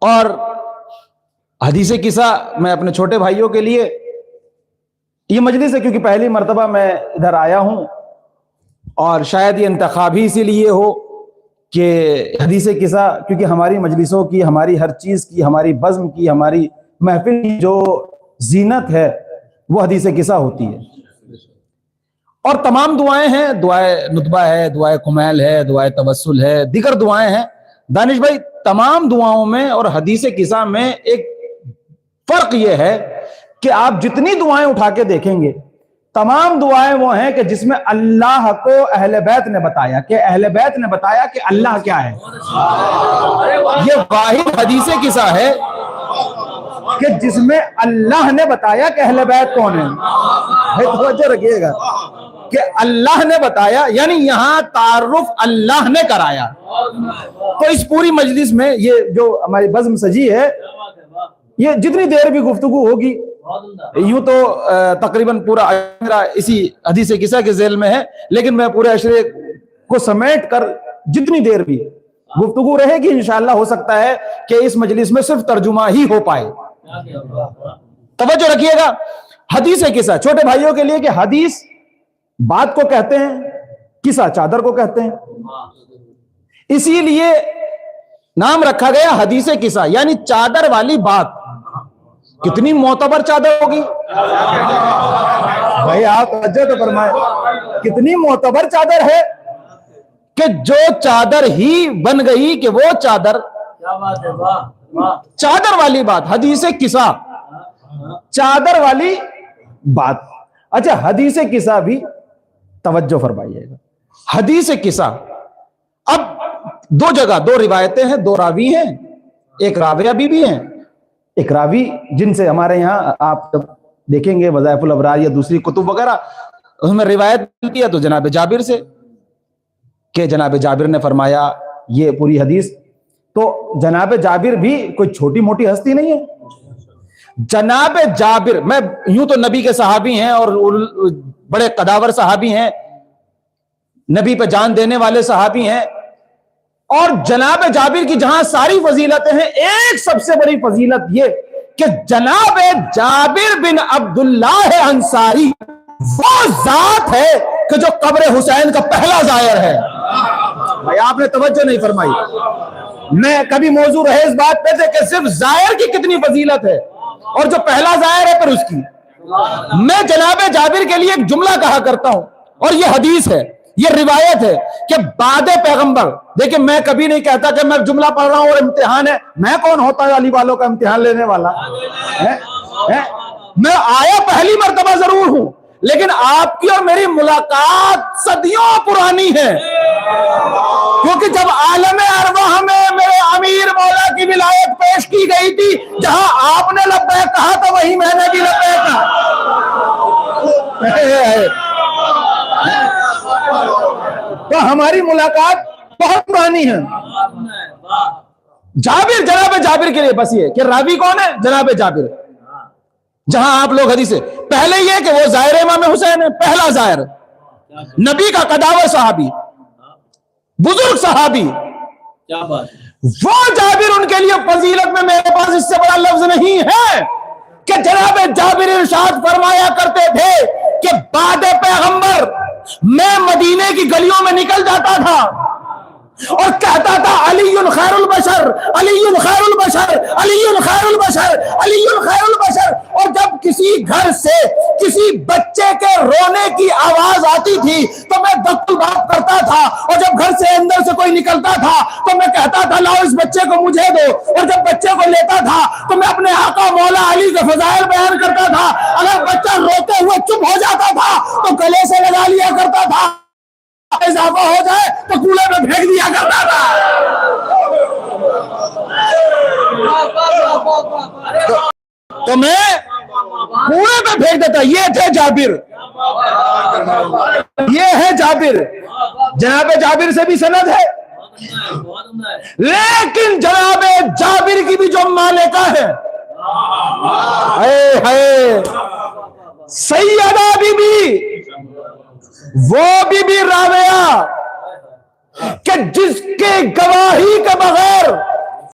اور حدیث قصہ میں اپنے چھوٹے بھائیوں کے لیے، یہ مجلس ہے کیونکہ پہلی مرتبہ میں ادھر آیا ہوں، اور شاید یہ انتخاب ہی اسی لیے ہو کہ حدیث قصہ، کیونکہ ہماری مجلسوں کی، ہماری ہر چیز کی، ہماری بزم کی، ہماری محفل کی جو زینت ہے وہ حدیث قصہ ہوتی ہے۔ اور تمام دعائیں ہیں، دعائے ندبہ ہے، دعائے کمیل ہے، دعائے توسل ہے، دیگر دعائیں ہیں۔ دانش بھائی، تمام دعاؤں میں اور حدیث قصہ میں ایک فرق یہ ہے کہ آپ جتنی دعائیں اٹھا کے دیکھیں گے، تمام دعائیں وہ ہیں کہ جس میں اللہ کو اہل بیت نے بتایا، کہ اہل بیت نے بتایا کہ اللہ کیا ہے۔ یہ واحد حدیث قصہ ہے کہ جس میں اللہ نے بتایا کہ اہل بیت کون ہے۔ توجہ رکھیے گا کہ اللہ نے بتایا، یعنی یہاں تعارف اللہ نے کرایا۔ تو اس پوری مجلس میں یہ جو ہماری بزم سجی ہے، یہ جتنی دیر بھی گفتگو ہوگی، یوں تو تقریباً پورا عشرہ اسی حدیث قصہ کے ذیل میں ہے، لیکن میں پورے عشرے کو سمیٹ کر جتنی دیر بھی گفتگو رہے گی انشاءاللہ ہو سکتا ہے کہ اس مجلس میں صرف ترجمہ ہی ہو پائے۔ توجہ رکھیے گا، حدیث قصہ چھوٹے بھائیوں کے لیے کہ حدیث بات کو کہتے ہیں، قصہ چادر کو کہتے ہیں، اسی لیے نام رکھا گیا حدیث قصہ، یعنی چادر والی بات۔ کتنی معتبر چادر ہوگی بھائی، آپ توجہ تو فرمائیں، کتنی معتبر چادر ہے کہ جو چادر ہی بن گئی کہ وہ چادر، چادر والی بات، حدیث قصہ چادر والی بات۔ اچھا، حدیث قصہ بھی توجہ فرمائیے گا، حدیث قصہ اب دو جگہ، دو روایتیں ہیں، دو راوی ہیں، ایک راویہ بھی ہیں، ایک راوی جن سے ہمارے یہاں آپ دیکھیں گے وظائف الابرار یا دوسری کتب وغیرہ، اس میں روایت ملتی ہے تو جناب جابر سے، کہ جناب جابر نے فرمایا یہ پوری حدیث۔ تو جناب جابر بھی کوئی چھوٹی موٹی ہستی نہیں ہے۔ جناب جابر، میں یوں تو نبی کے صحابی ہیں اور بڑے قداور صحابی ہیں، نبی پہ جان دینے والے صحابی ہیں، اور جناب جابر کی جہاں ساری فضیلتیں ہیں، ایک سب سے بڑی فضیلت یہ کہ جناب جابر بن عبداللہ انصاری وہ ذات ہے کہ جو قبر حسین کا پہلا زائر ہے۔ بھائی آپ نے توجہ نہیں فرمائی، میں کبھی موضوع رہے اس بات پہ کہ صرف زائر کی کتنی فضیلت ہے اور جو پہلا زائر ہے پھر اس کی۔ میں جناب جابر کے لیے ایک جملہ کہا کرتا ہوں، اور یہ حدیث ہے، یہ روایت ہے کہ بعد پیغمبر، دیکھیں میں کبھی نہیں کہتا کہ میں جملہ پڑھ رہا ہوں اور امتحان ہے، میں کون ہوتا ہے علی والوں کا امتحان لینے والا ہے؟ میں آیا پہلی مرتبہ ضرور ہوں، لیکن آپ کی اور میری ملاقات صدیوں پرانی ہے، کیونکہ جب عالم ارواح میں میرے امیر مولا کی ولایت پیش کی گئی تھی، جہاں آپ نے لبیک کہا تھا وہی میں نے بھی لبیک کہا۔ تو ہماری ملاقات بہت پرانی ہے۔ جابر، جناب جابر کے لیے بس یہ کہ راوی کون ہے؟ جناب جابر۔ جہاں آپ لوگ حدیث پہلے یہ کہ وہ زائر امام حسین ہے، پہلا زائر، نبی کا قداور صحابی، بزرگ صحابی، وہ جابر، ان کے لیے فضیلت میں میرے پاس اس سے بڑا لفظ نہیں ہے کہ جناب جابر ارشاد فرمایا کرتے تھے کہ بعد پیغمبر میں مدینے کی گلیوں میں نکل جاتا تھا اور کہتا تھا علی خیر البشر، علی خیر البشر، علی خیر البشر، علی خیر البشر۔ اور جب کسی گھر سے کسی بچے کے رونے کی آواز آتی تھی تو میں دکل بات کرتا تھا، اور جب گھر سے اندر سے کوئی نکلتا تھا تو میں کہتا تھا لاؤ اس بچے کو مجھے دو، اور جب بچے کو لیتا تھا تو میں اپنے آقا مولا علی کے فضائل بیان کرتا تھا۔ اگر بچہ روتے ہوئے چپ ہو جاتا تھا تو گلے سے لگا لیا کرتا تھا، اضافہ ہو جائے تو کولے میں پھینک دیا کرتا تھا۔ تو میں کوڑے میں پھینک دیتا۔ یہ تھے جابر، یہ ہے جابر، جناب جابر سے بھی سند ہے، لیکن جناب جابر کی بھی جو مالکہ ہے، سیدہ بی بی، وہ بی راویہ کہ جس کے گواہی کے بغیر